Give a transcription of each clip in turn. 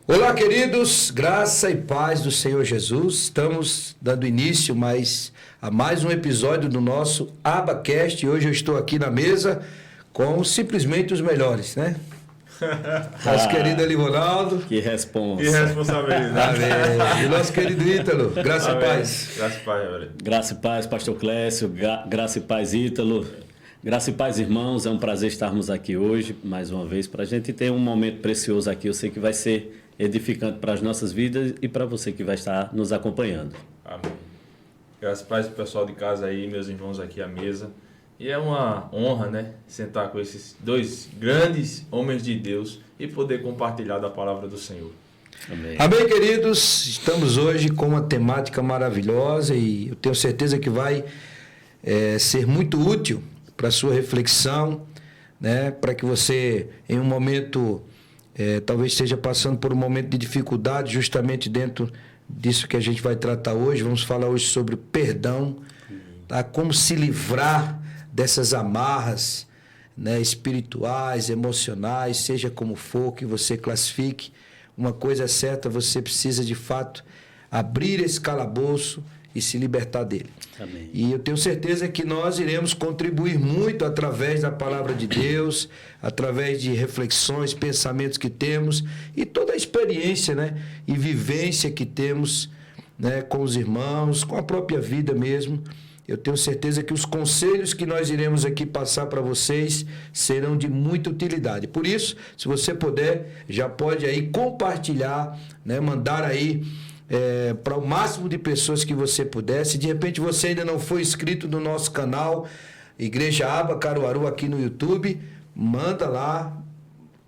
Olá, queridos, graça e paz do Senhor Jesus. Estamos dando início a mais um episódio do nosso AbaCast. Hoje eu estou aqui na mesa com simplesmente os melhores, né? Nosso querido Eli Ronaldo. Que responsa. Que responsabilidade. Amém. E nosso querido Ítalo. Graça Amém. e paz. Graça e paz, velho. Graça e paz, pastor Clécio. Graça e paz, Ítalo. Graça e paz, irmãos. É um prazer estarmos aqui hoje, mais uma vez, para a gente ter um momento precioso aqui. Eu sei que vai ser edificante para as nossas vidas e para você que vai estar nos acompanhando. Amém. Graças e paz pro pessoal de casa aí, meus irmãos aqui à mesa. E é uma honra, né, sentar com esses dois grandes homens de Deus e poder compartilhar da palavra do Senhor. Amém. Amém, queridos. Estamos hoje com uma temática maravilhosa e eu tenho certeza que vai ser muito útil para a sua reflexão, né, para que você, em um momento, talvez esteja passando por um momento de dificuldade, justamente dentro disso que a gente vai tratar hoje. Vamos falar hoje sobre perdão, tá? Como se livrar dessas amarras, né, espirituais, emocionais, seja como for que você classifique. Uma coisa é certa, você precisa de fato abrir esse calabouço e se libertar dele. Amém. E eu tenho certeza que nós iremos contribuir muito através da palavra de Deus, através de reflexões, pensamentos que temos e toda a experiência, né, e vivência que temos, né, com os irmãos, com a própria vida mesmo. Eu tenho certeza que os conselhos que nós iremos aqui passar para vocês serão de muita utilidade. Por isso, se você puder, já pode aí compartilhar, né, mandar aí para o máximo de pessoas que você puder. Se de repente você ainda não foi inscrito no nosso canal, Igreja Aba Caruaru aqui no YouTube, manda lá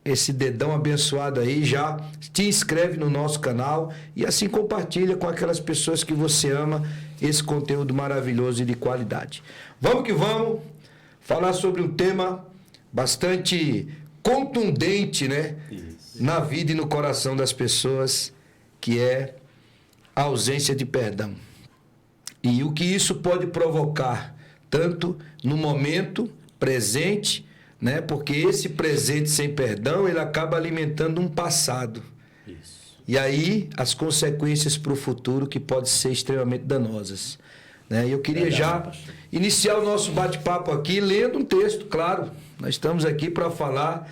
esse dedão abençoado aí, já te inscreve no nosso canal e assim compartilha com aquelas pessoas que você ama esse conteúdo maravilhoso e de qualidade. Vamos que vamos falar sobre um tema bastante contundente, né? Isso. Na vida e no coração das pessoas, que é a ausência de perdão. E o que isso pode provocar, tanto no momento presente, né? Porque esse presente sem perdão, ele acaba alimentando um passado. Isso. E aí, as consequências para o futuro que podem ser extremamente danosas. Né? E eu queria Verdade, já pastor. iniciar o nosso bate-papo aqui lendo um texto, claro. Nós estamos aqui para falar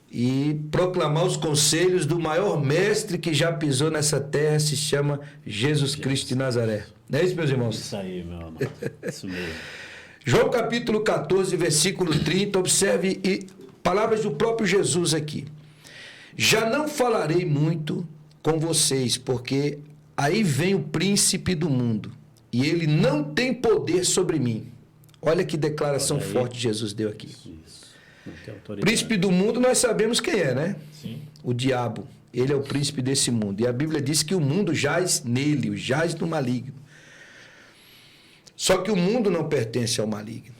e proclamar os conselhos do maior mestre que já pisou nessa terra, se chama Jesus Cristo de Nazaré. Não é isso, meus irmãos? Isso aí, meu amado. Isso mesmo. João capítulo 14, versículo 30, observe palavras do próprio Jesus aqui. Já não falarei muito com vocês, porque aí vem o príncipe do mundo, e ele não tem poder sobre mim. Olha que declaração forte Jesus deu aqui. Isso. Não tem autoridade. Príncipe do mundo nós sabemos quem é, né? Sim. O diabo. Ele é o príncipe desse mundo. E a Bíblia diz que o mundo jaz nele, jaz no maligno. Só que o mundo não pertence ao maligno.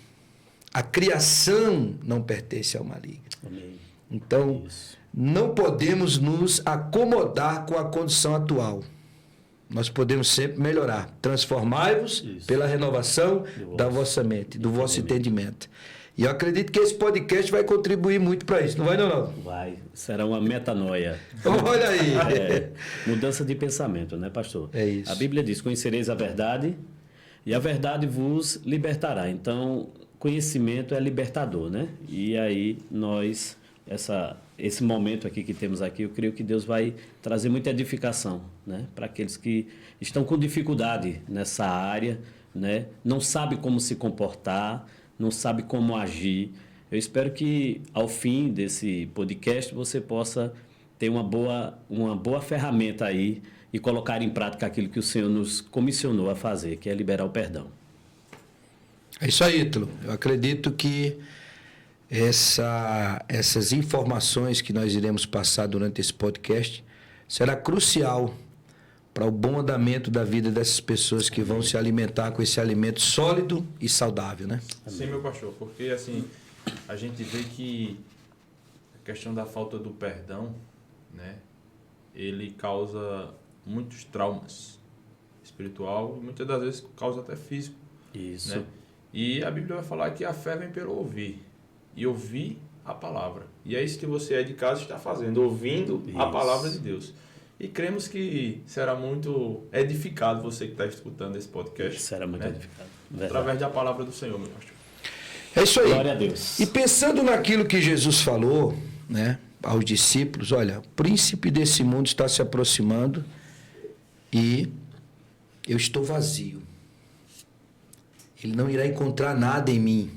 A criação não pertence ao maligno. Amém. Então, Isso. não podemos nos acomodar com a condição atual. Nós podemos sempre melhorar. Transformai-vos Isso. pela renovação da vossa mente, do vosso entendimento. E eu acredito que esse podcast vai contribuir muito para isso. Não vai, não? Vai. Será uma metanoia. Olha aí. Mudança de pensamento, né, pastor? É isso. A Bíblia diz: conhecereis a verdade e a verdade vos libertará. Então, conhecimento é libertador, né? E aí nós, esse momento aqui que temos aqui, eu creio que Deus vai trazer muita edificação, né? Para aqueles que estão com dificuldade nessa área, né? Não sabe como se comportar, não sabe como agir. Eu espero que ao fim desse podcast você possa ter uma boa ferramenta aí e colocar em prática aquilo que o Senhor nos comissionou a fazer, que é liberar o perdão. É isso aí, Ítalo. Eu acredito que essas informações que nós iremos passar durante esse podcast será crucial para o bom andamento da vida dessas pessoas que vão se alimentar com esse alimento sólido e saudável, né? Sim, meu pastor, porque assim, a gente vê que a questão da falta do perdão, né, ele causa muitos traumas espiritual e muitas das vezes causa até físico. Isso. Né? E a Bíblia vai falar que a fé vem pelo ouvir. E ouvir a palavra. E é isso que você aí de casa está fazendo, ouvindo a Isso. palavra de Deus. E cremos que será muito edificado você que está escutando esse podcast. Será muito né? edificado. Verdade. Através da palavra do Senhor, meu pastor. É isso aí. Glória a Deus. E pensando naquilo que Jesus falou, né, aos discípulos, olha, o príncipe desse mundo está se aproximando e eu estou vazio. Ele não irá encontrar nada em mim.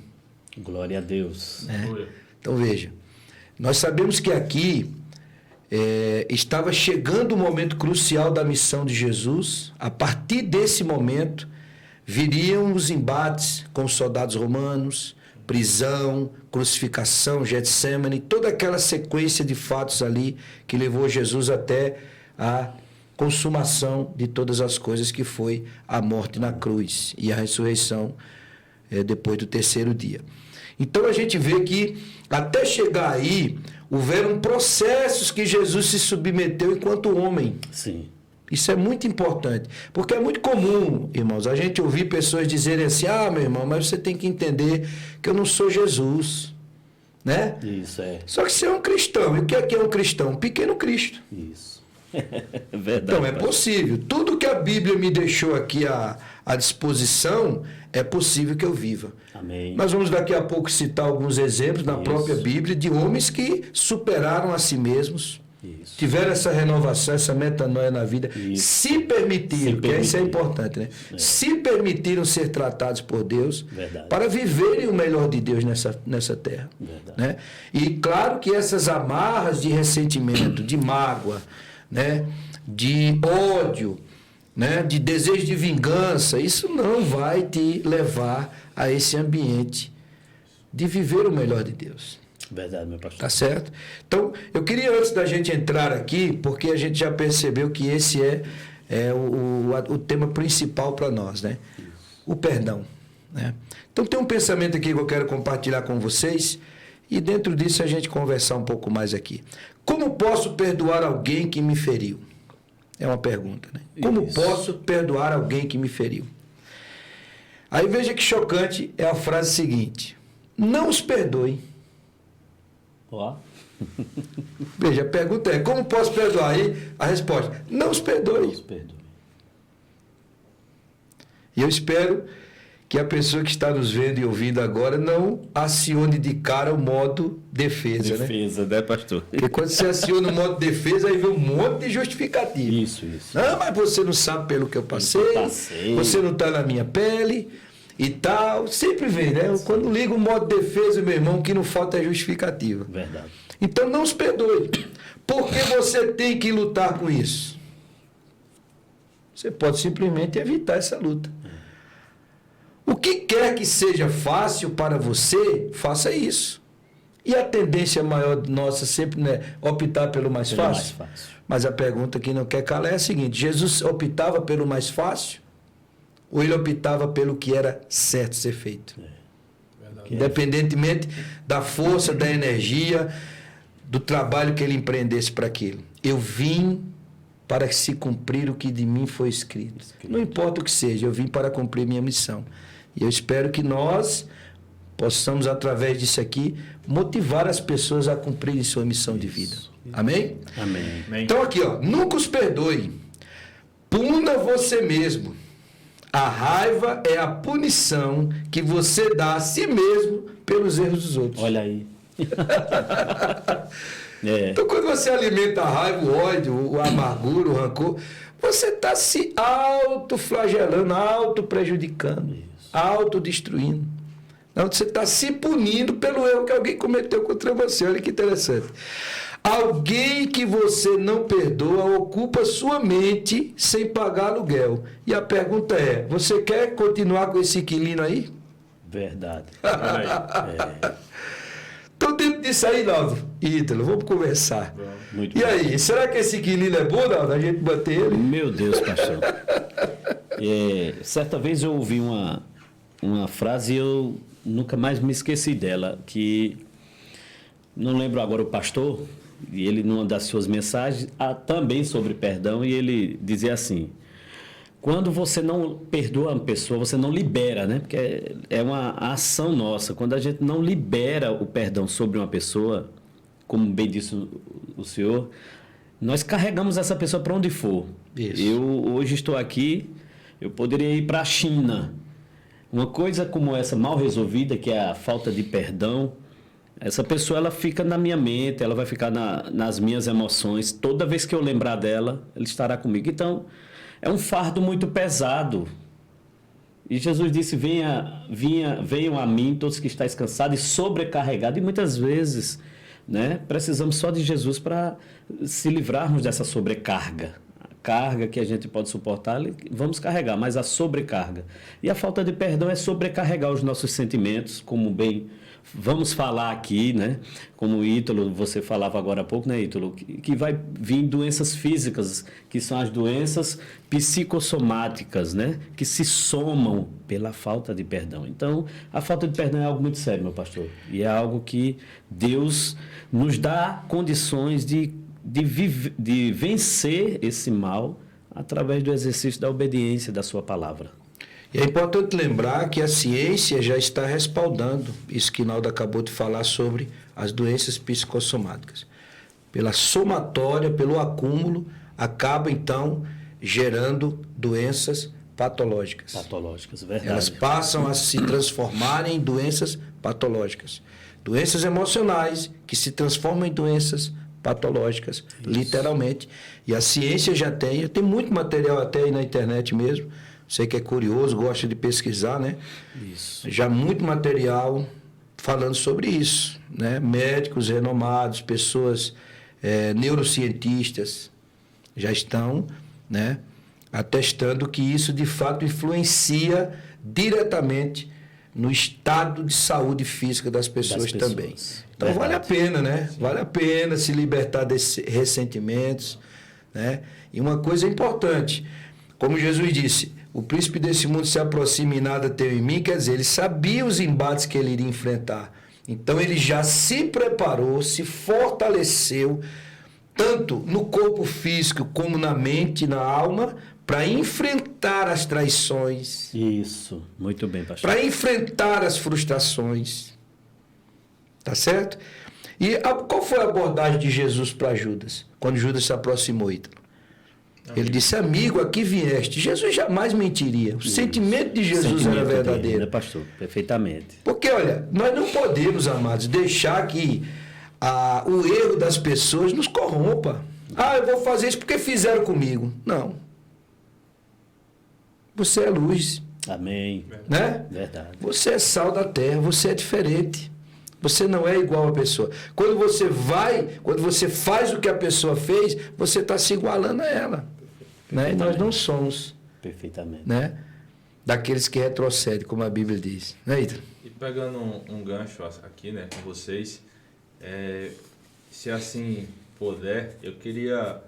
Glória a Deus. Aleluia. Então veja, nós sabemos que aqui estava chegando o momento crucial da missão de Jesus. A partir desse momento viriam os embates com os soldados romanos, prisão, crucificação, Getsêmani, toda aquela sequência de fatos ali que levou Jesus até a consumação de todas as coisas, que foi a morte na cruz e a ressurreição depois do terceiro dia. Então a gente vê que até chegar aí, houveram processos que Jesus se submeteu enquanto homem. Sim. Isso é muito importante, porque é muito comum, irmãos, a gente ouvir pessoas dizerem assim: ah, meu irmão, mas você tem que entender que eu não sou Jesus, né? Isso é. Só que você é um cristão. E o que é um cristão? Um pequeno Cristo. Isso. Verdade. Então é pastor. possível. Tudo que a Bíblia me deixou aqui à disposição, é possível que eu viva. Amém. Nós vamos daqui a pouco citar alguns exemplos na Isso. própria Bíblia de homens que superaram a si mesmos, Isso. tiveram essa renovação, essa metanoia na vida, Isso. se permitiram, Se que isso é permitiram. importante, né? Se permitiram ser tratados por Deus, Verdade. para viverem o melhor de Deus nessa terra. Verdade. Né? E claro que essas amarras de ressentimento, de mágoa, né? De ódio, né? De desejo de vingança, isso não vai te levar a esse ambiente de viver o melhor de Deus. Verdade, meu pastor. Tá certo? Então, eu queria, antes da gente entrar aqui, porque a gente já percebeu que esse é o tema principal para nós, né? O perdão. Né? Então, tem um pensamento aqui que eu quero compartilhar com vocês, e dentro disso a gente conversar um pouco mais aqui. Como posso perdoar alguém que me feriu? É uma pergunta, né? Como Isso. posso perdoar alguém que me feriu? Aí veja que chocante é a frase seguinte: não os perdoe. Ó. Veja, a pergunta é: como posso perdoar? Aí a resposta: não os perdoe. Deus perdoe. E eu espero que a pessoa que está nos vendo e ouvindo agora não acione de cara o modo defesa, né? Defesa, né, pastor? Porque quando você aciona o modo defesa, aí vem um monte de justificativa. Isso. Não, mas você não sabe pelo que eu passei, Passei. você não está na minha pele e tal. Sempre vem, né? Quando liga o modo defesa, meu irmão, o que não falta é justificativa. Verdade. Então não os perdoe. Porque você tem que lutar com isso. Você pode simplesmente evitar essa luta. O que quer que seja fácil para você, faça isso. E a tendência maior nossa sempre é optar pelo mais Pelo fácil. mais fácil. Mas a pergunta que não quer calar é a seguinte: Jesus optava pelo mais fácil ou ele optava pelo que era certo ser feito? Verdade. Independentemente da força, da energia, do trabalho que ele empreendesse para aquilo. Eu vim para se cumprir o que de mim foi escrito. Não importa o que seja, eu vim para cumprir minha missão. E eu espero que nós possamos, através disso aqui, motivar as pessoas a cumprirem sua missão de vida. Amém? Amém. Amém. Então aqui, ó, nunca os perdoe. Puna você mesmo. A raiva é a punição que você dá a si mesmo pelos erros dos outros. Olha aí. É. Então, quando você alimenta a raiva, o ódio, a amargura, o rancor, você está se autoflagelando, auto-prejudicando, autodestruindo. Então, você está se punindo pelo erro que alguém cometeu contra você. Olha que interessante. Alguém que você não perdoa ocupa sua mente sem pagar aluguel. E a pergunta é: você quer continuar com esse inquilino aí? Verdade. Olha aí. Então, dentro disso aí, Naldo, Ítalo, vamos conversar. Muito E bom. aí, será que esse inquilino é bom, Naldo? A gente bater ele? Meu Deus, pastor. Certa vez eu ouvi uma frase e eu nunca mais me esqueci dela, que não lembro agora o pastor, e ele numa das suas mensagens, também sobre perdão, e ele dizia assim: Quando você não perdoa uma pessoa, você não libera, né? Porque é uma ação nossa. Quando a gente não libera o perdão sobre uma pessoa, como bem disse o senhor, nós carregamos essa pessoa para onde for. Isso. Eu hoje estou aqui, eu poderia ir para a China. Uma coisa como essa mal resolvida, que é a falta de perdão, essa pessoa ela fica na minha mente, ela vai ficar nas minhas emoções. Toda vez que eu lembrar dela, ela estará comigo. Então, é um fardo muito pesado. E Jesus disse, venham a mim todos que estáis cansados e sobrecarregados. E muitas vezes, né, precisamos só de Jesus para se livrarmos dessa sobrecarga. A carga que a gente pode suportar, vamos carregar, mas a sobrecarga. E a falta de perdão é sobrecarregar os nossos sentimentos, como bem vamos falar aqui, né? Como o Ítalo, você falava agora há pouco, né, Ítalo? Que vai vir doenças físicas, que são as doenças psicossomáticas, né? Que se somam pela falta de perdão. Então, a falta de perdão é algo muito sério, meu pastor. E é algo que Deus nos dá condições de vencer esse mal através do exercício da obediência da sua palavra. E é importante lembrar que a ciência já está respaldando isso que Naldo acabou de falar sobre as doenças psicossomáticas. Pela somatória, pelo acúmulo, acaba então gerando doenças patológicas. Patológicas, verdade. Elas passam a se transformar em doenças patológicas. Doenças emocionais que se transformam em doenças patológicas, isso, literalmente. E a ciência já tem muito material até aí na internet mesmo. Você que é curioso, gosta de pesquisar, né? Isso. Já muito material falando sobre isso, né? Médicos renomados, pessoas neurocientistas já estão, né, atestando que isso de fato influencia diretamente no estado de saúde física das pessoas também. Então verdade, vale a pena, né? Sim. Vale a pena se libertar desses ressentimentos, né? E uma coisa importante, como Jesus disse, o príncipe desse mundo se aproxima e nada tem em mim, quer dizer, ele sabia os embates que ele iria enfrentar. Então ele já se preparou, se fortaleceu, tanto no corpo físico como na mente, na alma, para enfrentar as traições. Isso, muito bem, pastor. Para enfrentar as frustrações. Tá certo? E qual foi a abordagem de Jesus para Judas, quando Judas se aproximou, Ítalo? Ele disse, amigo, aqui vieste. Jesus jamais mentiria. O sentimento de Jesus era verdadeiro. Dele, né, pastor? Perfeitamente. Porque, olha, nós não podemos, amados, deixar que o erro das pessoas nos corrompa. Eu vou fazer isso porque fizeram comigo. Não. Você é luz. Amém. Né? Verdade. Você é sal da terra, você é diferente. Você não é igual a pessoa. Quando você faz o que a pessoa fez, você está se igualando a ela. Né? E nós não somos. Perfeitamente. Né? Daqueles que retrocedem, como a Bíblia diz. Né, Ítalo? E pegando um gancho aqui, né, com vocês, se assim puder, eu queria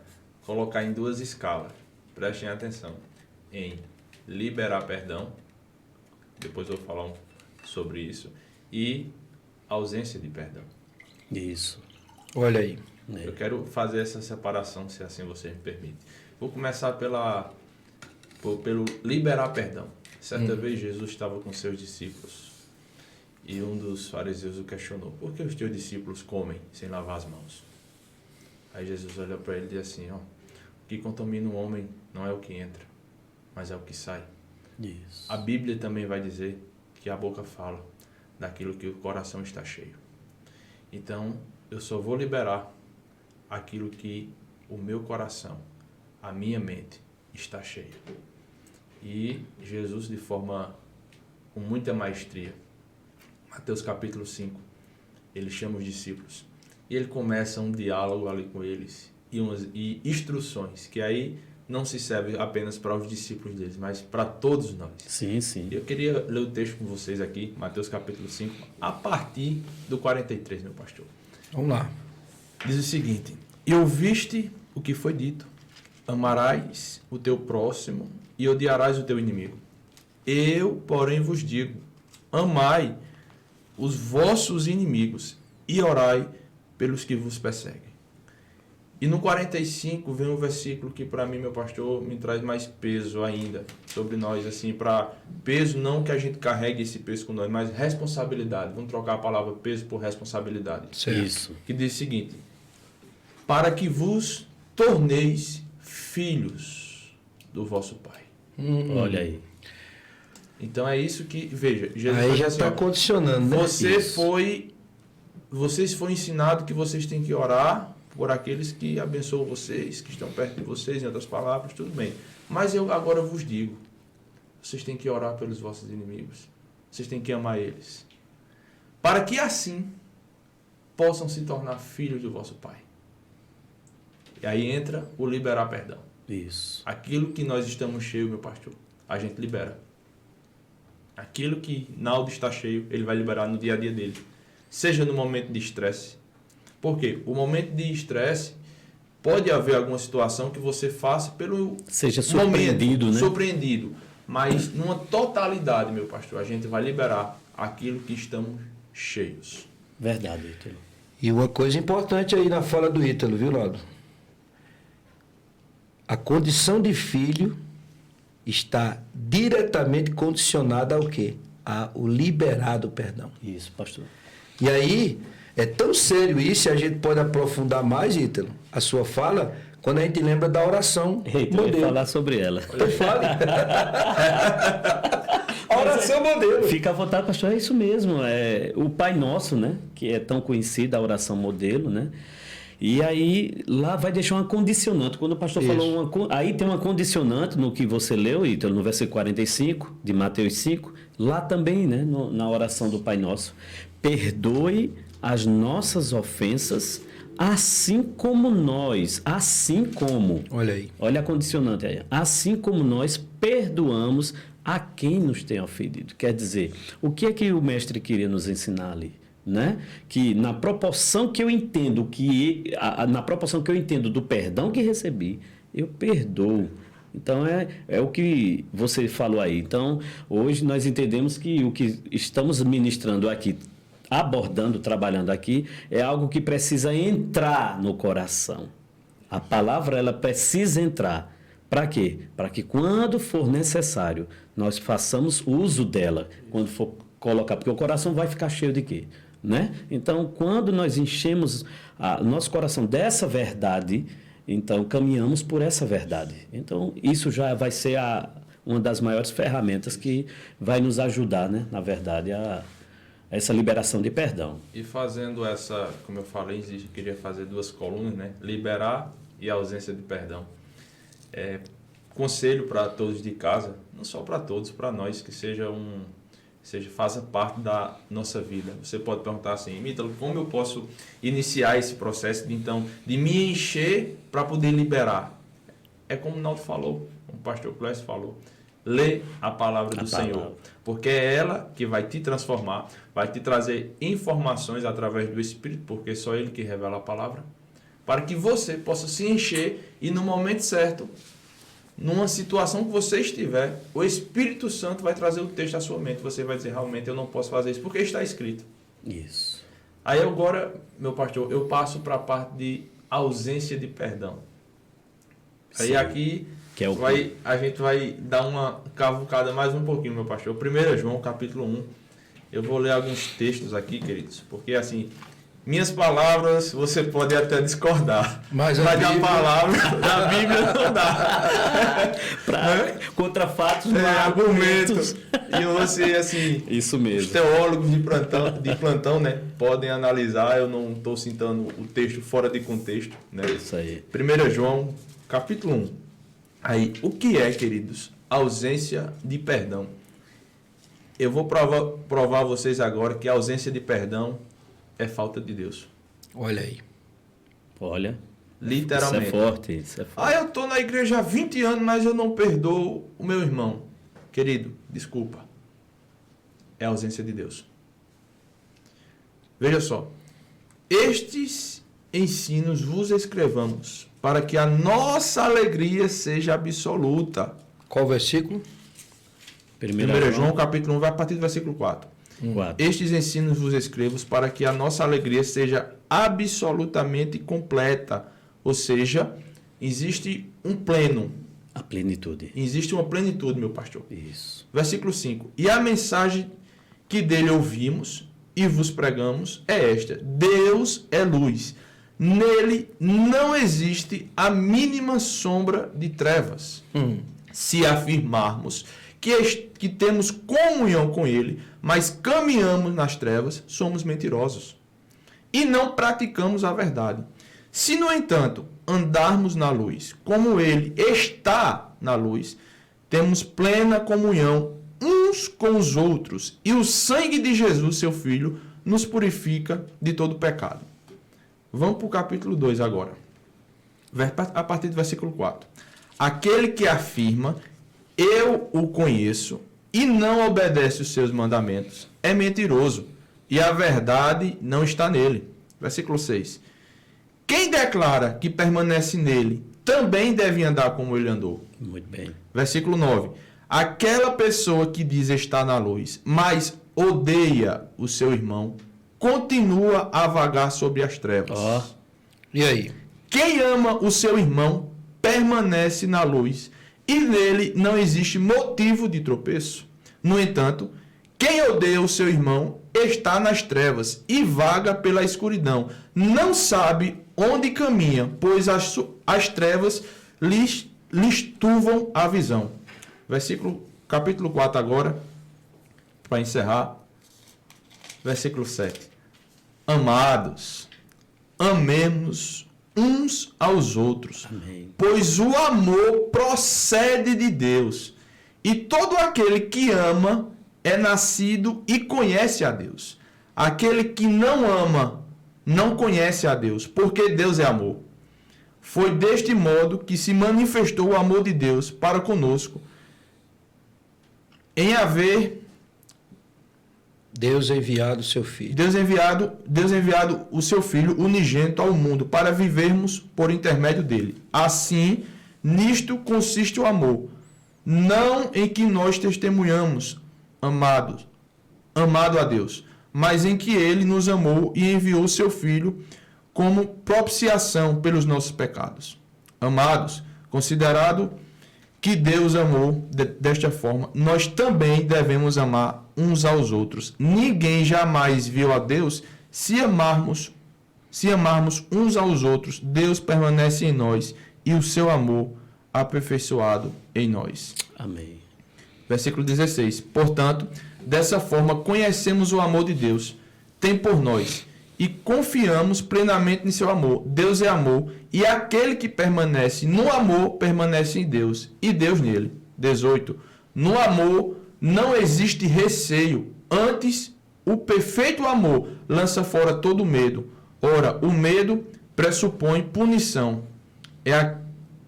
colocar em duas escalas. Prestem atenção. Em liberar perdão, depois eu vou falar sobre isso, e ausência de perdão. Isso. Olha aí. Eu quero fazer essa separação, se assim você me permite. Vou começar pelo liberar perdão. Certa vez Jesus estava com seus discípulos e um dos fariseus o questionou: por que os teus discípulos comem sem lavar as mãos? Aí Jesus olha para ele e diz assim: o que contamina o homem não é o que entra, mas é o que sai. Isso. A Bíblia também vai dizer que a boca fala daquilo que o coração está cheio. Então, eu só vou liberar aquilo que o meu coração, a minha mente, está cheia. E Jesus, com muita maestria, Mateus capítulo 5, ele chama os discípulos e ele começa um diálogo ali com eles e instruções, que aí não se serve apenas para os discípulos deles, mas para todos nós. Sim, sim. Eu queria ler o texto com vocês aqui, Mateus capítulo 5, a partir do 43, meu pastor. Vamos lá. Diz o seguinte: e ouviste o que foi dito, amarás o teu próximo e odiarás o teu inimigo. Eu, porém, vos digo, amai os vossos inimigos e orai pelos que vos perseguem. E no 45 vem um versículo que para mim, meu pastor, me traz mais peso ainda sobre nós, assim, para peso, não que a gente carregue esse peso com nós, mas responsabilidade. Vamos trocar a palavra peso por responsabilidade. Certo. Isso. Que diz o seguinte: para que vos torneis filhos do vosso Pai. Olha aí. Então é isso que, veja, Jesus Aí fala já assim, está ó, condicionando, né? vocês foi ensinado que vocês têm que orar por aqueles que abençoam vocês, que estão perto de vocês, em outras palavras, tudo bem. Mas eu agora vos digo, vocês têm que orar pelos vossos inimigos. Vocês têm que amar eles. Para que assim possam se tornar filhos do vosso Pai. E aí entra o liberar perdão. Isso. Aquilo que nós estamos cheios, meu pastor, a gente libera. Aquilo que Naldo está cheio, ele vai liberar no dia a dia dele. Seja no momento de estresse. Por quê? O momento de estresse pode haver alguma situação que você faça pelo Seja surpreendido, momento, né? surpreendido. Mas numa totalidade, meu pastor, a gente vai liberar aquilo que estamos cheios. Verdade, Ítalo. E uma coisa importante aí na fala do Ítalo, viu, Lado? A condição de filho está diretamente condicionada ao quê? Ao liberado perdão. Isso, pastor. E aí, é tão sério isso, e a gente pode aprofundar mais, Ítalo, a sua fala, quando a gente lembra da oração Eita, eu ia modelo. falar sobre ela. Então fale. A oração modelo. Fica à vontade, pastor. É isso mesmo. É o Pai Nosso, né? Que é tão conhecida, a oração modelo, né? E aí, lá vai deixar uma condicionante. Quando o pastor Isso. falou aí tem uma condicionante no que você leu, Ítalo, no versículo 45 de Mateus 5, lá também, né? Na oração do Pai Nosso. Perdoe as nossas ofensas, assim como nós, Olha aí. olha a condicionante aí, assim como nós perdoamos a quem nos tem ofendido. Quer dizer, o que é que o mestre queria nos ensinar ali? Né? Que na proporção que eu entendo na proporção que eu entendo do perdão que recebi, eu perdoo. Então é o que você falou aí. Então hoje nós entendemos que o que estamos ministrando aqui, abordando, trabalhando aqui, é algo que precisa entrar no coração. A palavra, ela precisa entrar. Para quê? Para que quando for necessário, nós façamos uso dela. Quando for colocar, porque o coração vai ficar cheio de quê? Né? Então, quando nós enchemos o nosso coração dessa verdade, então caminhamos por essa verdade. Então, isso já vai ser uma das maiores ferramentas que vai nos ajudar, né? Na verdade, a essa liberação de perdão. E fazendo essa, como eu falei, eu queria fazer duas colunas, né? Liberar e ausência de perdão. Conselho para todos de casa, não só para todos, para nós, que faça parte da nossa vida. Você pode perguntar assim, Ítalo, como eu posso iniciar esse processo de me encher para poder liberar? É como o Naldo falou, como o pastor Clécio falou, lê a palavra do Senhor, porque é ela que vai te transformar, vai te trazer informações através do Espírito, porque é só Ele que revela a palavra, para que você possa se encher e no momento certo, numa situação que você estiver, o Espírito Santo vai trazer o texto à sua mente. Você vai dizer, realmente eu não posso fazer isso, porque está escrito. Isso. Aí agora, meu pastor, eu passo para a parte de ausência de perdão. Aí Sim. aqui Que é o a gente vai dar uma cavucada mais um pouquinho, meu pastor. 1 João, capítulo 1. Eu vou ler alguns textos aqui, queridos, porque assim, minhas palavras você pode até discordar, Mas a a Bíblia- palavra da Bíblia não dá. Contra fatos, não há Argumentos. E você, assim, Isso os mesmo. teólogos de plantão, né, podem analisar. Eu não estou citando o texto fora de contexto, né? Isso aí. 1 João, capítulo 1. Aí, o que é, queridos? Ausência de perdão. Eu vou provar a vocês agora que a ausência de perdão é falta de Deus. Olha aí. Olha. Literalmente. Isso é forte, isso é forte. Eu estou na igreja há 20 anos, mas eu não perdoo o meu irmão. Querido, desculpa. É a ausência de Deus. Veja só. Estes ensinos vos escrevamos para que a nossa alegria seja absoluta. Qual versículo? 1 João, capítulo 1, vai a partir do versículo 4. 4. Estes ensinos vos escrevo para que a nossa alegria seja absolutamente completa. Ou seja, existe um pleno. A plenitude. Existe uma plenitude, meu pastor. Isso. Versículo 5. E a mensagem que dele ouvimos e vos pregamos é esta: Deus é luz. Nele não existe a mínima sombra de trevas. Se afirmarmos que temos comunhão com ele, mas caminhamos nas trevas, somos mentirosos e não praticamos a verdade. Se, no entanto, andarmos na luz, como ele está na luz, temos plena comunhão uns com os outros, e o sangue de Jesus, seu Filho, nos purifica de todo pecado. Vamos para o capítulo 2 agora. A partir do versículo 4. Aquele que afirma, eu o conheço, e não obedece os seus mandamentos, é mentiroso, e a verdade não está nele. Versículo 6. Quem declara que permanece nele, também deve andar como ele andou. Muito bem. Versículo 9. Aquela pessoa que diz estar na luz, mas odeia o seu irmão, continua a vagar sobre as trevas. E aí? Quem ama o seu irmão permanece na luz, e nele não existe motivo de tropeço. No entanto, quem odeia o seu irmão está nas trevas e vaga pela escuridão. Não sabe onde caminha, pois as trevas lhes turvam a visão. Capítulo 4 agora, para encerrar. Versículo 7. Amados, amemos uns aos outros, Amém. pois o amor procede de Deus. E todo aquele que ama é nascido e conhece a Deus. Aquele que não ama não conhece a Deus, porque Deus é amor. Foi deste modo que se manifestou o amor de Deus para conosco, em haver Deus enviado o seu Filho. Deus enviado o seu Filho unigênito ao mundo para vivermos por intermédio dele. Assim, nisto consiste o amor, não em que nós testemunhamos amado a Deus, mas em que ele nos amou e enviou o seu Filho como propiciação pelos nossos pecados. Amados, considerado que Deus amou desta forma, nós também devemos amar uns aos outros. Ninguém jamais viu a Deus. Se amarmos uns aos outros, Deus permanece em nós e o seu amor aperfeiçoado em nós. Amém. Versículo 16. Portanto, dessa forma conhecemos o amor de Deus, tem por nós, e confiamos plenamente em seu amor. Deus é amor, e aquele que permanece no amor, permanece em Deus, e Deus nele. 18. No amor não existe receio, antes o perfeito amor lança fora todo medo. Ora, o medo pressupõe punição,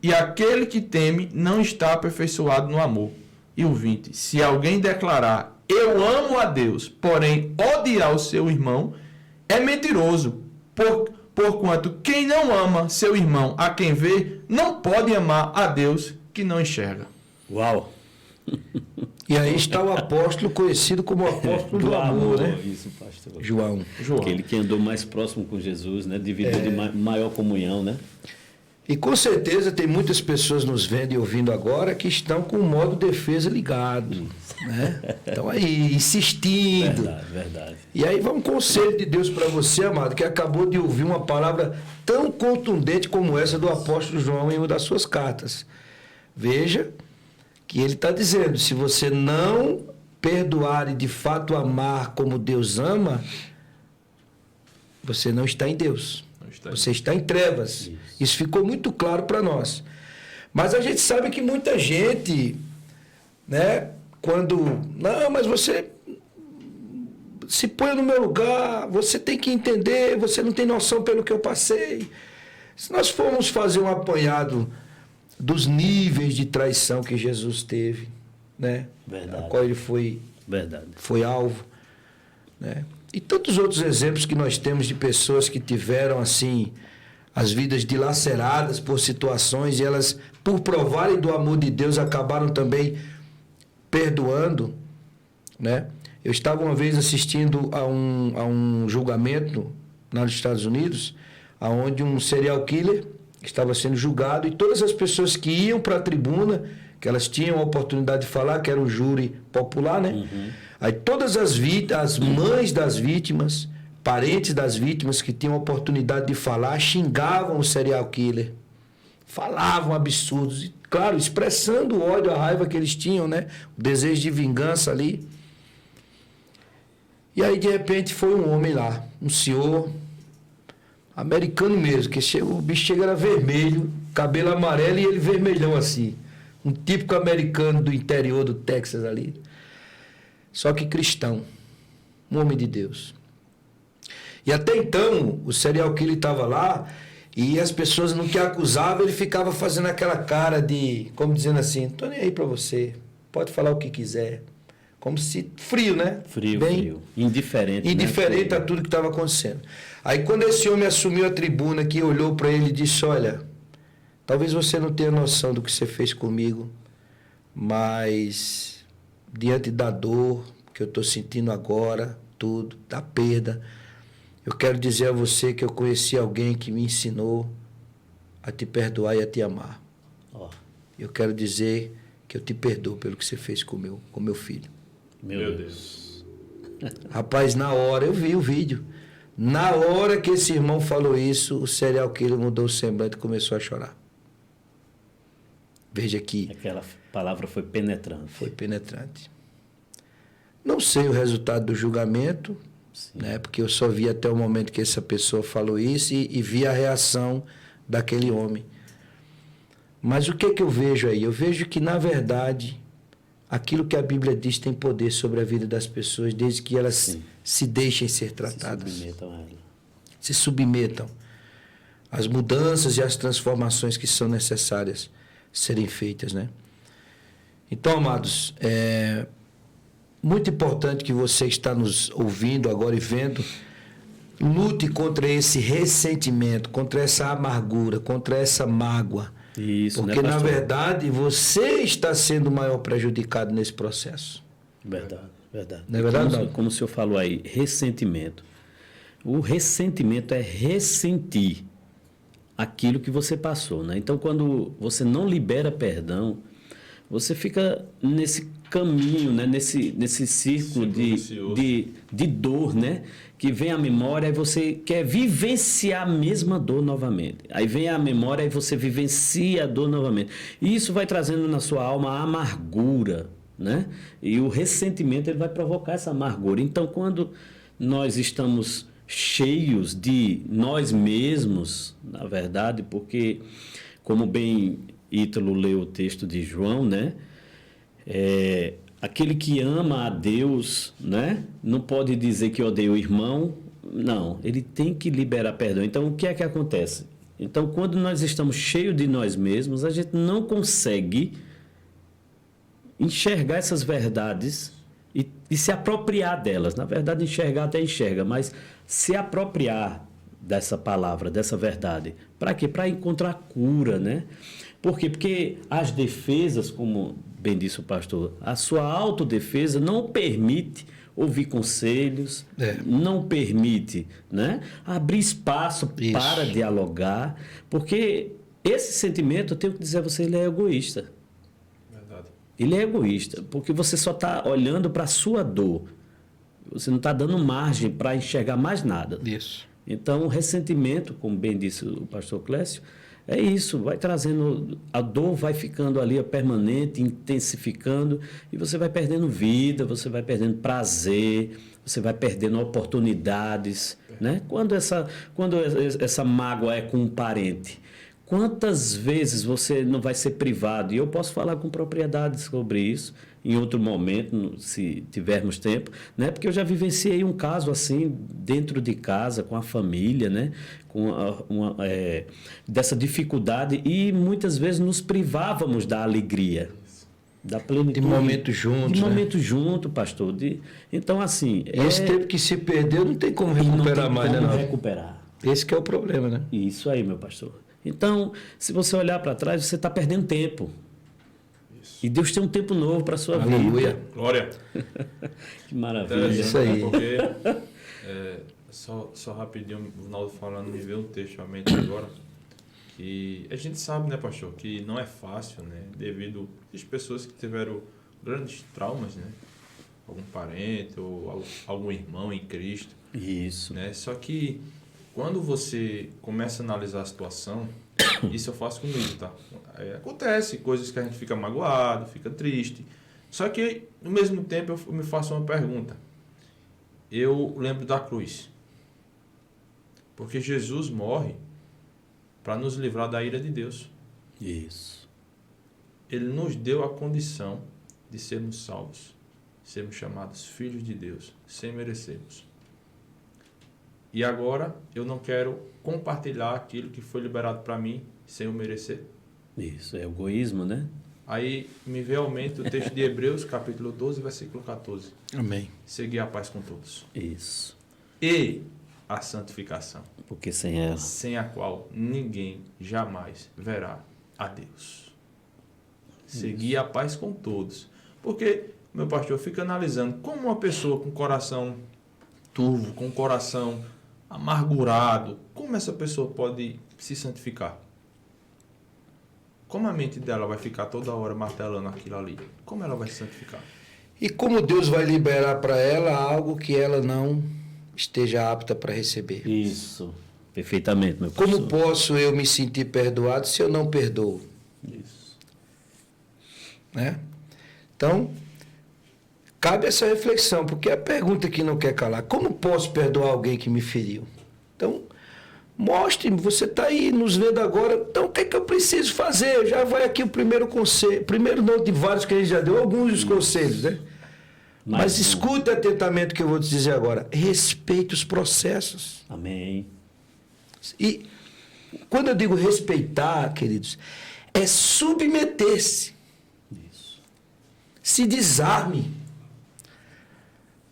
e aquele que teme não está aperfeiçoado no amor. E o 20. Se alguém declarar, eu amo a Deus, porém odiar o seu irmão, é mentiroso, porquanto quem não ama seu irmão a quem vê, não pode amar a Deus que não enxerga. Uau! E aí está o apóstolo conhecido como o apóstolo do amor, né? Isso, pastor. João. Aquele que andou mais próximo com Jesus, né? Dividiu de maior comunhão, né? E com certeza tem muitas pessoas nos vendo e ouvindo agora que estão com o modo defesa ligado, né? Estão aí insistindo. Verdade, verdade. E aí vai um conselho de Deus para você, amado, que acabou de ouvir uma palavra tão contundente como essa do apóstolo João em uma das suas cartas. Veja que ele está dizendo, se você não perdoar e de fato amar como Deus ama, você não está em Deus. Você está em trevas. Isso ficou muito claro para nós. Mas a gente sabe que muita gente, né, não, mas você se põe no meu lugar, você tem que entender, você não tem noção pelo que eu passei. Se nós formos fazer um apanhado dos níveis de traição que Jesus teve, né, a qual ele foi alvo, né? E tantos outros exemplos que nós temos de pessoas que tiveram, assim, as vidas dilaceradas por situações e elas, por provarem do amor de Deus, acabaram também perdoando, né? Eu estava uma vez assistindo a um julgamento lá nos Estados Unidos, onde um serial killer, que estava sendo julgado, e todas as pessoas que iam para a tribuna, que elas tinham a oportunidade de falar, que era o júri popular, né? Aí todas as mães das vítimas, parentes das vítimas que tinham a oportunidade de falar, xingavam o serial killer. Falavam absurdos, e, claro, expressando o ódio, a raiva que eles tinham, né? O desejo de vingança ali. E aí, de repente, foi um homem lá, um senhor americano mesmo, que o bicho chega era vermelho, cabelo amarelo e ele vermelhão assim. Um típico americano do interior do Texas ali. Só que cristão, um homem de Deus. E até então, o serial killer estava lá e as pessoas não que acusavam, ele ficava fazendo aquela cara de, como dizendo assim, tô nem aí para você, pode falar o que quiser. Como se, frio, né? Frio. Indiferente. Indiferente né? a tudo que estava acontecendo. Aí quando esse homem assumiu a tribuna, que olhou para ele e disse, olha, talvez você não tenha noção do que você fez comigo, mas diante da dor que eu estou sentindo agora, tudo, da perda, eu quero dizer a você que eu conheci alguém que me ensinou a te perdoar e a te amar. Oh. Eu quero dizer que eu te perdoo pelo que você fez com meu filho. Meu Deus. Rapaz, na hora, eu vi o vídeo. Na hora que esse irmão falou isso, o serial killer mudou o semblante e começou a chorar. Veja aqui. Aquela palavra foi penetrante. Foi penetrante. Não sei o resultado do julgamento, né, porque eu só vi até o momento que essa pessoa falou isso e vi a reação daquele homem. Mas o que eu vejo aí? Eu vejo que, na verdade, aquilo que a Bíblia diz tem poder sobre a vida das pessoas, desde que elas se deixem ser tratadas. Se submetam a ela. Se submetam às mudanças e às transformações que são necessárias serem feitas, né? Então, amados, é muito importante que você está nos ouvindo agora e vendo, lute contra esse ressentimento, contra essa amargura, contra essa mágoa. Isso, porque, né, na pastor? verdade, você está sendo o maior prejudicado nesse processo. Verdade. Não é verdade, não? Como o senhor falou aí, ressentimento. O ressentimento é ressentir aquilo que você passou, né? Então, quando você não libera perdão, você fica nesse caminho, né? nesse círculo de dor, né? Que vem a memória e você quer vivenciar a mesma dor novamente. Aí vem a memória e você vivencia a dor novamente. E isso vai trazendo na sua alma a amargura, né? E o ressentimento ele vai provocar essa amargura. Então, quando nós estamos cheios de nós mesmos, na verdade, porque, como bem Ítalo leu o texto de João, né? Aquele que ama a Deus, né? Não pode dizer que odeia o irmão. Não, ele tem que liberar perdão. Então, o que é que acontece? Então, quando nós estamos cheios de nós mesmos, a gente não consegue enxergar essas verdades e se apropriar delas. Na verdade, enxergar até enxerga, mas se apropriar dessa palavra, dessa verdade. Para quê? Para encontrar cura, né? Por quê? Porque as defesas, como bem disse o pastor, a sua autodefesa não permite ouvir conselhos, não permite, né, abrir espaço para dialogar, porque esse sentimento, eu tenho que dizer a você, ele é egoísta. Verdade. Ele é egoísta, porque você só está olhando para a sua dor. Você não está dando margem para enxergar mais nada. Isso. Então, o ressentimento, como bem disse o pastor Clécio, é isso, vai trazendo, a dor vai ficando ali permanente, intensificando, e você vai perdendo vida, você vai perdendo prazer, você vai perdendo oportunidades, né? Quando essa mágoa é com um parente, quantas vezes você não vai ser privado? E eu posso falar com propriedade sobre isso em outro momento, se tivermos tempo, né? Porque eu já vivenciei um caso assim, dentro de casa, com a família, né? Com dessa dificuldade, e muitas vezes nos privávamos da alegria, da plenitude. De momento juntos. De momento junto, pastor. Então, assim... E esse tempo que se perdeu não tem como recuperar mais, né? Não tem como recuperar. Esse que é o problema, né? Isso aí, meu pastor. Então, se você olhar para trás, você está perdendo tempo. E Deus tem um tempo novo para a sua vida. Glória. Que maravilha. Isso aí. Porque, só rapidinho, o Naldo falando, me veio um texto à mente agora, que a gente sabe, né, pastor, que não é fácil, né, devido às pessoas que tiveram grandes traumas, né, algum parente ou algum irmão em Cristo. Isso. Né? Só que quando você começa a analisar a situação, isso eu faço comigo, tá? Acontece coisas que a gente fica magoado, fica triste. Só que, ao mesmo tempo, eu me faço uma pergunta. Eu lembro da cruz. Porque Jesus morre para nos livrar da ira de Deus. Isso. Ele nos deu a condição de sermos salvos, sermos chamados filhos de Deus, sem merecermos. E agora eu não quero compartilhar aquilo que foi liberado para mim sem eu merecer. Isso, é egoísmo, né? Aí me veio ao mente o texto de Hebreus, capítulo 12, versículo 14. Amém. Seguir a paz com todos. Isso. E a santificação, Porque sem ela. sem a qual ninguém jamais verá a Deus. Seguir a paz com todos. Porque, meu pastor, eu fico analisando como uma pessoa com coração turvo, com coração amargurado, como essa pessoa pode se santificar? Como a mente dela vai ficar toda hora martelando aquilo ali? Como ela vai se santificar? E como Deus vai liberar para ela algo que ela não esteja apta para receber? Isso. Perfeitamente, meu Como professor. posso eu me sentir perdoado se eu não perdoo? Isso. Né? Então, cabe essa reflexão, porque a pergunta que não quer calar: como posso perdoar alguém que me feriu? Então, mostre-me, você está aí nos vendo agora, então o que é que eu preciso fazer? Já vai aqui o primeiro conselho, primeiro não de vários que a gente já deu, alguns dos conselhos, né? Mas escute atentamente o que eu vou te dizer agora. Respeite os processos. Amém. E quando eu digo respeitar, queridos, é submeter-se. Isso. Se desarme.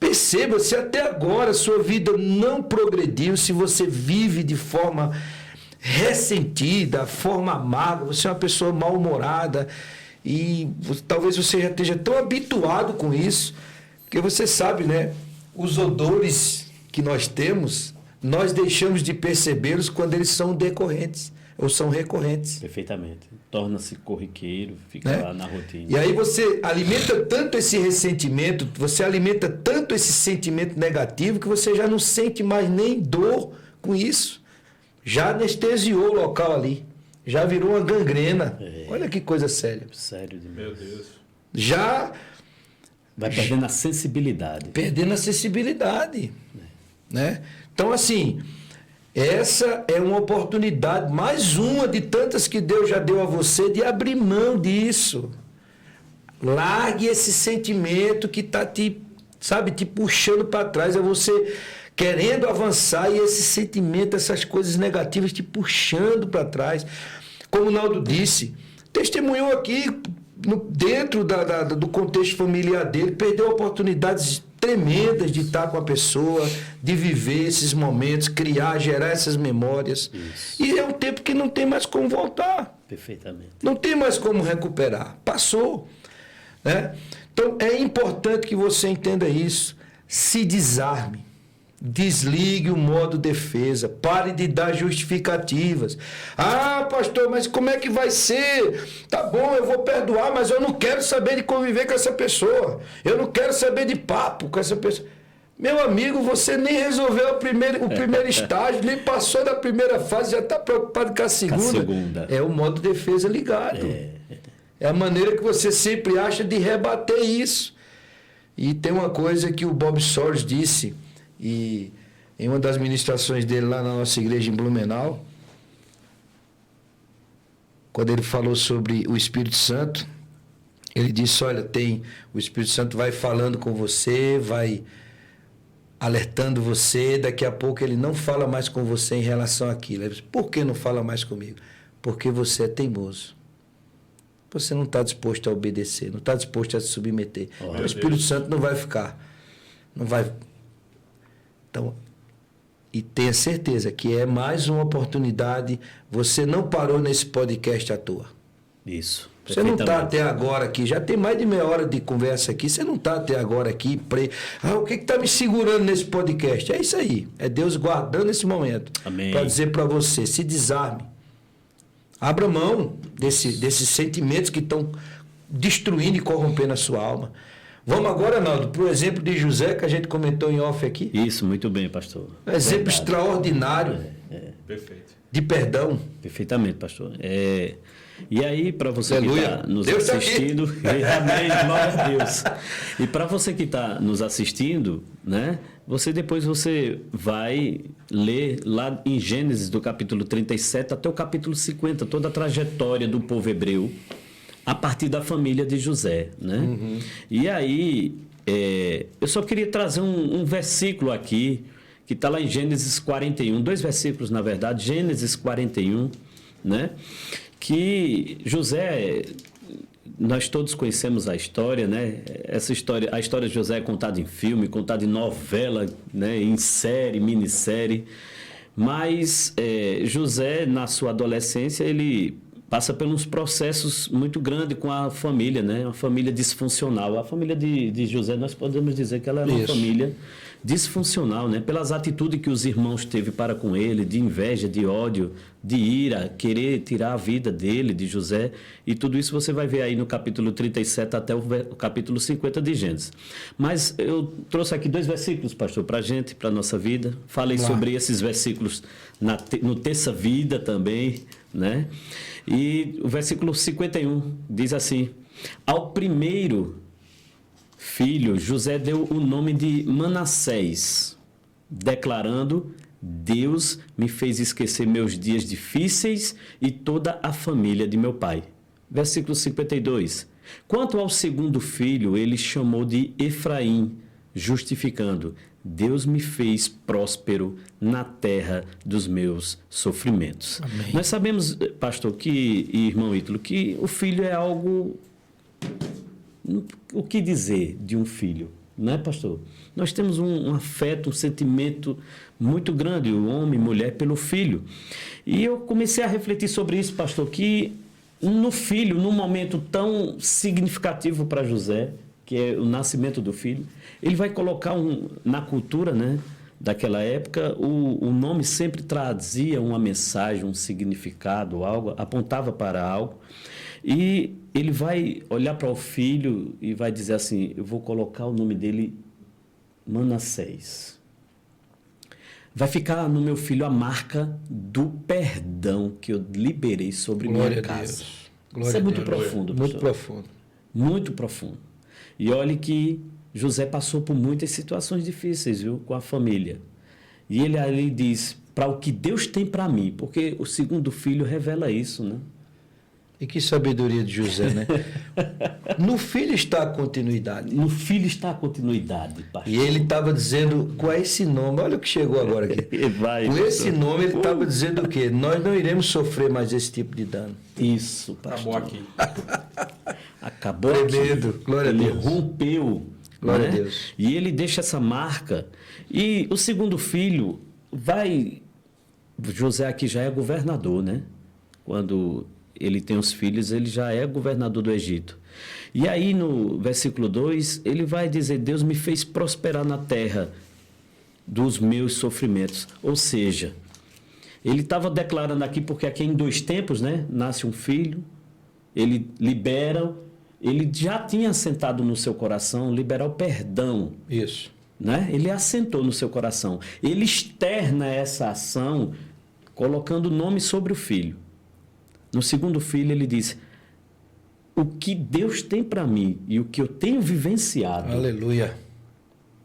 Perceba, se até agora sua vida não progrediu, se você vive de forma ressentida, forma amarga, você é uma pessoa mal-humorada e talvez você já esteja tão habituado com isso, porque você sabe, né? Os odores que nós temos, nós deixamos de percebê-los quando eles são decorrentes ou são recorrentes. Perfeitamente. Torna-se corriqueiro, fica Né? lá na rotina. E aí você alimenta tanto esse ressentimento, você alimenta tanto esse sentimento negativo que você já não sente mais nem dor com isso. Já anestesiou o local ali. Já virou uma gangrena. Olha que coisa séria. Sério demais. Meu Deus. Já Vai perdendo a sensibilidade. perdendo a sensibilidade. Né? Então, assim, essa é uma oportunidade, mais uma de tantas que Deus já deu a você, de abrir mão disso. Largue esse sentimento que está te puxando para trás. É você querendo avançar e esse sentimento, essas coisas negativas te puxando para trás. Como o Naldo disse, testemunhou aqui, dentro do contexto familiar dele, perdeu oportunidades tremendas de estar com a pessoa, de viver esses momentos, criar, gerar essas memórias. Isso. E é um tempo que não tem mais como voltar. Perfeitamente. Não tem mais como recuperar. Passou. Né? Então, é importante que você entenda isso. Se desarme. Desligue o modo defesa. Pare de dar justificativas. Ah, pastor, mas como é que vai ser? Tá bom, eu vou perdoar, mas eu não quero saber de conviver com essa pessoa. Eu não quero saber de papo com essa pessoa. Meu amigo, você nem resolveu o primeiro estágio, nem passou da primeira fase, já está preocupado com a segunda. É o modo defesa ligado. É a maneira que você sempre acha de rebater isso. E tem uma coisa que o Bob Soros disse, e em uma das ministrações dele lá na nossa igreja em Blumenau, quando ele falou sobre o Espírito Santo, ele disse: olha, o Espírito Santo vai falando com você, vai alertando você, daqui a pouco ele não fala mais com você em relação àquilo. Ele disse: por que não fala mais comigo? Porque você é teimoso. Você não está disposto a obedecer, não está disposto a se submeter. Então o Espírito Santo não vai ficar. Não vai. Então, e tenha certeza que é mais uma oportunidade. Você não parou nesse podcast à toa. Isso. Você não está até agora aqui, já tem mais de meia hora de conversa aqui, você não está até agora aqui, o que está me segurando nesse podcast? É isso aí, é Deus guardando esse momento para dizer para você: se desarme, Abra mão desses sentimentos que estão destruindo e corrompendo a sua alma. Vamos agora, Naldo, para o exemplo de José, que a gente comentou em off aqui. Isso, muito bem, pastor. Um exemplo extraordinário Perfeito. de perdão. Perfeitamente, pastor. E aí, para você Aleluia. que está nos Deus tá assistindo, amém, glória a Deus. E para você que está nos assistindo, né? Depois você vai ler lá em Gênesis, do capítulo 37 até o capítulo 50, toda a trajetória do povo hebreu, a partir da família de José, né? Uhum. E aí, eu só queria trazer um versículo aqui, que está lá em Gênesis 41, 2 versículos, na verdade, Gênesis 41, né? Que José, nós todos conhecemos a história, né? Essa história, a história de José é contada em filme, contada em novela, né? Em série, minissérie. Mas José, na sua adolescência, ele passa por uns processos muito grandes com a família, né? Uma família disfuncional. A família de José, nós podemos dizer que ela era uma família disfuncional, né? Pelas atitudes que os irmãos teve para com ele, de inveja, de ódio, de ira, querer tirar a vida dele, de José, e tudo isso você vai ver aí no capítulo 37 até o capítulo 50 de Gênesis. Mas eu trouxe aqui 2 versículos, pastor, para a gente, para a nossa vida. Falei sobre esses versículos no Terça Vida também, né? E o versículo 51 diz assim: ao primeiro filho, José deu o nome de Manassés, declarando: Deus me fez esquecer meus dias difíceis e toda a família de meu pai. Versículo 52. Quanto ao segundo filho, ele chamou de Efraim, justificando: Deus me fez próspero na terra dos meus sofrimentos. Amém. Nós sabemos, pastor, e irmão Ítalo, que o filho é algo... O que dizer de um filho, não é, pastor? Nós temos um afeto, um sentimento muito grande, o homem e mulher, pelo filho. E eu comecei a refletir sobre isso, pastor, que no filho, num momento tão significativo para José, que é o nascimento do filho, ele vai colocar na cultura, né, daquela época, o nome sempre trazia uma mensagem, um significado, algo, apontava para algo. E ele vai olhar para o filho e vai dizer assim: eu vou colocar o nome dele Manassés. Vai ficar no meu filho a marca do perdão que eu liberei sobre minha casa. Isso é muito profundo, muito profundo. Muito profundo. E olhe que José passou por muitas situações difíceis, viu, com a família. E ele ali diz: para o que Deus tem para mim, porque o segundo filho revela isso, né? E que sabedoria de José, né? No filho está a continuidade. No filho está a continuidade, pastor. E ele estava dizendo, com esse nome, olha o que chegou agora aqui. Com esse nome ele estava dizendo o quê? Nós não iremos sofrer mais esse tipo de dano. Isso, pastor. Acabou aqui. Acabou Tremendo. aqui. Glória a Deus. Ele rompeu. Glória né? a Deus. E ele deixa essa marca. E o segundo filho vai... José aqui já é governador, né? Quando ele tem os filhos, ele já é governador do Egito. E aí no versículo 2, ele vai dizer: Deus me fez prosperar na terra dos meus sofrimentos. Ou seja, ele estava declarando aqui, porque aqui em 2 tempos, né, nasce um filho, ele libera, ele já tinha assentado no seu coração liberar o perdão. Isso. Né? Ele assentou no seu coração. Ele externa essa ação colocando o nome sobre o filho. No segundo filho, ele diz: o que Deus tem para mim e o que eu tenho vivenciado, aleluia,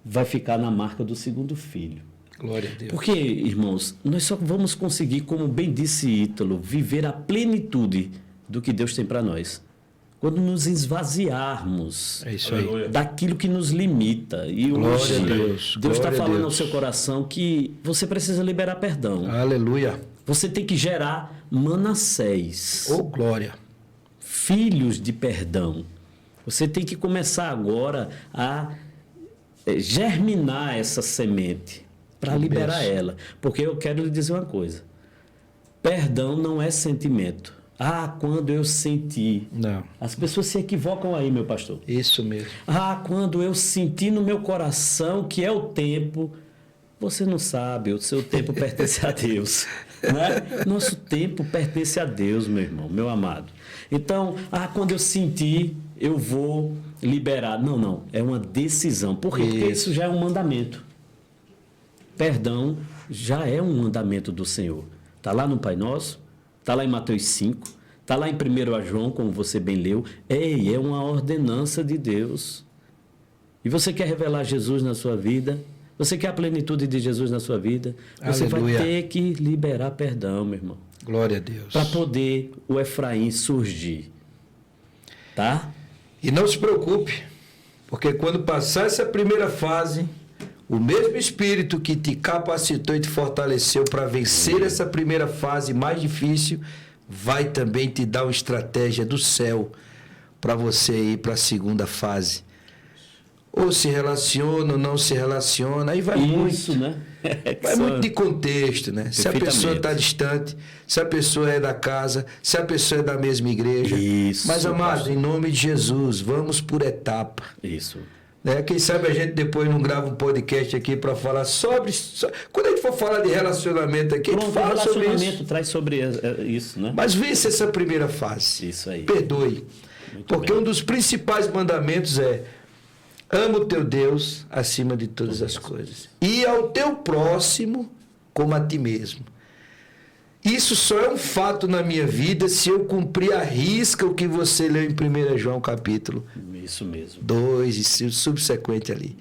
vai ficar na marca do segundo filho. Glória a Deus. Porque, irmãos, nós só vamos conseguir, como bem disse Ítalo, viver a plenitude do que Deus tem para nós quando nos esvaziarmos daquilo que nos limita. E hoje, Deus está falando ao seu coração que você precisa liberar perdão. Aleluia. Você tem que gerar Manassés. Oh, glória. Filhos de perdão. Você tem que começar agora a germinar essa semente para liberar ela. Porque eu quero lhe dizer uma coisa. Perdão não é sentimento. Quando eu senti. Não. As pessoas se equivocam aí, meu pastor. Isso mesmo. Quando eu senti no meu coração que é o tempo. Você não sabe, o seu tempo pertence a Deus. Né? Nosso tempo pertence a Deus, meu irmão, meu amado. Então, quando eu sentir, eu vou liberar. Não, é uma decisão. Por quê? Porque isso já é um mandamento. Perdão já é um mandamento do Senhor. Está lá no Pai Nosso, está lá em Mateus 5, está lá em 1 João, como você bem leu. É uma ordenança de Deus. E você quer revelar Jesus na sua vida? Você quer a plenitude de Jesus na sua vida? Você Aleluia. vai ter que liberar perdão, meu irmão. Glória a Deus. Para poder o Efraim surgir. Tá? E não se preocupe, porque quando passar essa primeira fase, o mesmo Espírito que te capacitou e te fortaleceu para vencer essa primeira fase mais difícil, vai também te dar uma estratégia do céu para você ir para a segunda fase. Ou se relaciona ou não se relaciona, aí vai Isso, muito. né? Vai muito de contexto, né? Se a pessoa está distante, se a pessoa é da casa, se a pessoa é da mesma igreja. Isso, Mas, amado, em nome de Jesus, vamos por etapa. Isso. Né? Quem sabe a gente depois não grava um podcast aqui para falar sobre... Quando a gente for falar de relacionamento aqui, a gente fala sobre isso. Relacionamento traz sobre isso, né? Mas vence essa primeira fase. Isso aí. Perdoe. Porque um dos principais mandamentos é: ama o teu Deus acima de todas as coisas. E ao teu próximo como a ti mesmo. Isso só é um fato na minha vida se eu cumprir à risca o que você leu em 1 João capítulo Isso mesmo. 2 e subsequente ali.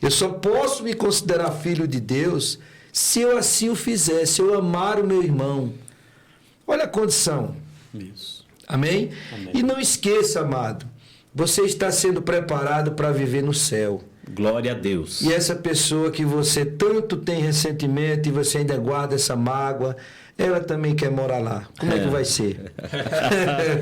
Eu só posso me considerar filho de Deus se eu assim o fizer, se eu amar o meu irmão. Olha a condição. Isso. Amém? Amém. E não esqueça, amado, você está sendo preparado para viver no céu. Glória a Deus. E essa pessoa que você tanto tem ressentimento e você ainda guarda essa mágoa, ela também quer morar lá. Como é que vai ser?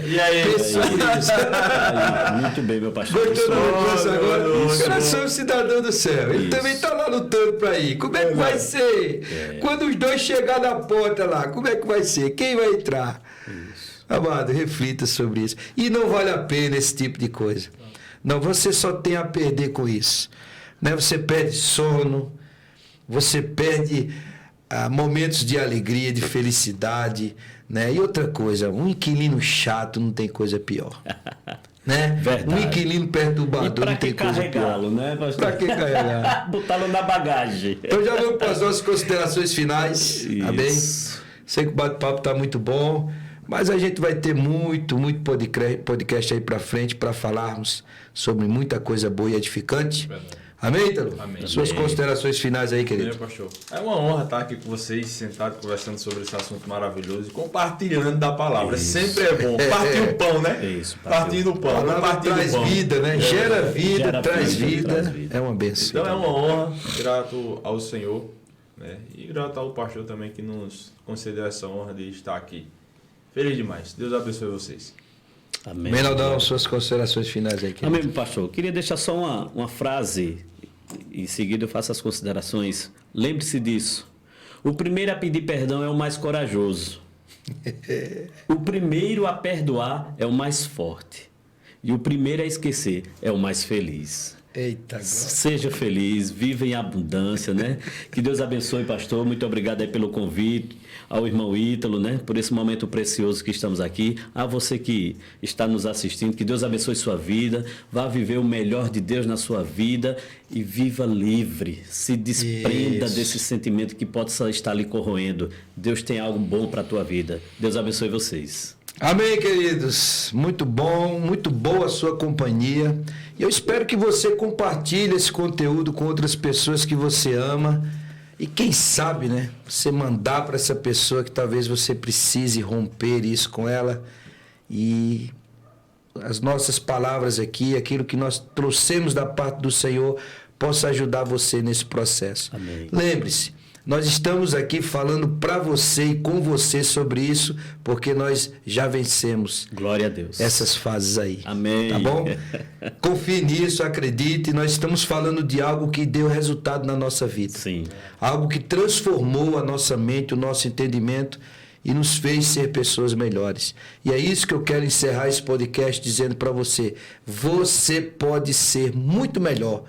E aí? Pensa nisso. Aí, muito bem, meu pastor. Gostou da lembrança agora? Isso. Nós somos cidadão do céu. Ele Isso. também está lá lutando para ir. Como é que vai ser? Quando os dois chegar na porta lá, como é que vai ser? Quem vai entrar? Isso. Amado, reflita sobre isso. E não vale a pena esse tipo de coisa. Não, você só tem a perder com isso. Né? Você perde sono, você perde momentos de alegria, de felicidade. Né? E outra coisa, um inquilino chato não tem coisa pior. Né? Verdade. Um inquilino E perturbador para não tem que coisa pior. carregá-lo, né, pastor? Para que carregar? Botá-lo na bagagem. Então já vamos para as nossas considerações finais. Isso. Amém? Sei que o bate-papo está muito bom, mas a gente vai ter muito podcast aí para frente para falarmos sobre muita coisa boa e edificante. Verdade. Amém, Ítalo? Amém. Suas Amém. considerações finais aí, querido. Meu pastor. É uma honra estar aqui com vocês, sentados, conversando sobre esse assunto maravilhoso e compartilhando da palavra. Isso. Sempre é bom. Partir o pão, né? Isso, Partir do A pão. Não palavra partir do traz pão. vida, né? Gera vida, Gera traz vida, vida. traz vida. É uma benção. Então é uma honra, grato ao Senhor, né? E grato ao pastor também que nos concedeu essa honra de estar aqui. Feliz demais. Deus abençoe vocês. Amém. Menaldão, suas considerações finais aí, querido. Amém, meu pastor. Queria deixar só uma frase, em seguida eu faço as considerações. Lembre-se disso. O primeiro a pedir perdão é o mais corajoso. O primeiro a perdoar é o mais forte. E o primeiro a esquecer é o mais feliz. Eita, glória. Seja feliz, viva em abundância, né? Que Deus abençoe, pastor. Muito obrigado aí pelo convite, ao irmão Ítalo, né? Por esse momento precioso que estamos aqui. A você que está nos assistindo, que Deus abençoe sua vida. Vá viver o melhor de Deus na sua vida e viva livre. Se desprenda Isso. desse sentimento que pode estar lhe corroendo. Deus tem algo bom para a tua vida. Deus abençoe vocês. Amém, queridos. Muito bom, muito boa a sua companhia. E eu espero que você compartilhe esse conteúdo com outras pessoas que você ama. E quem sabe, né? Você mandar para essa pessoa que talvez você precise romper isso com ela. E as nossas palavras aqui, aquilo que nós trouxemos da parte do Senhor, possa ajudar você nesse processo. Amém. Lembre-se, nós estamos aqui falando para você e com você sobre isso, porque nós já vencemos Glória a Deus. essas fases aí. Amém. Tá bom? Confie nisso, acredite. Nós estamos falando de algo que deu resultado na nossa vida. Sim. Algo que transformou a nossa mente, o nosso entendimento e nos fez ser pessoas melhores. E é isso que eu quero encerrar esse podcast dizendo para você. Você pode ser muito melhor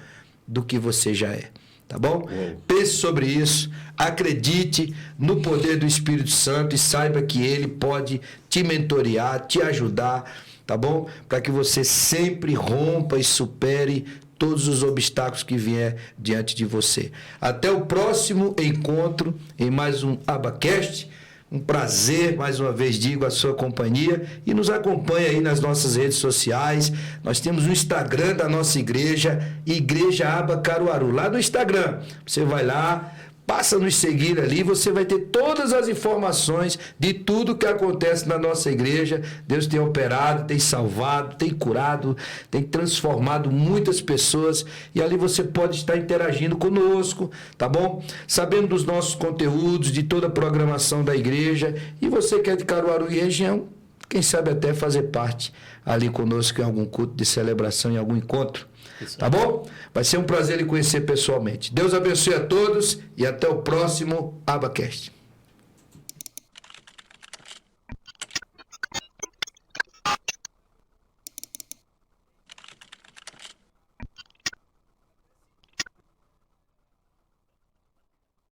do que você já é. Tá bom? Pense sobre isso, acredite no poder do Espírito Santo e saiba que ele pode te mentorear, te ajudar, tá bom? Para que você sempre rompa e supere todos os obstáculos que vier diante de você. Até o próximo encontro em mais um Abacast. Um prazer, mais uma vez digo, a sua companhia, e nos acompanhe aí nas nossas redes sociais. Nós temos o Instagram da nossa igreja, Igreja Aba Caruaru. Lá no Instagram, você vai lá, passa a nos seguir ali, você vai ter todas as informações de tudo que acontece na nossa igreja. Deus tem operado, tem salvado, tem curado, tem transformado muitas pessoas, e ali você pode estar interagindo conosco, tá bom? Sabendo dos nossos conteúdos, de toda a programação da igreja, e você que é de Caruaru e região, quem sabe até fazer parte ali conosco em algum culto de celebração, em algum encontro. Tá bom? Vai ser um prazer lhe conhecer pessoalmente. Deus abençoe a todos e até o próximo Abacast.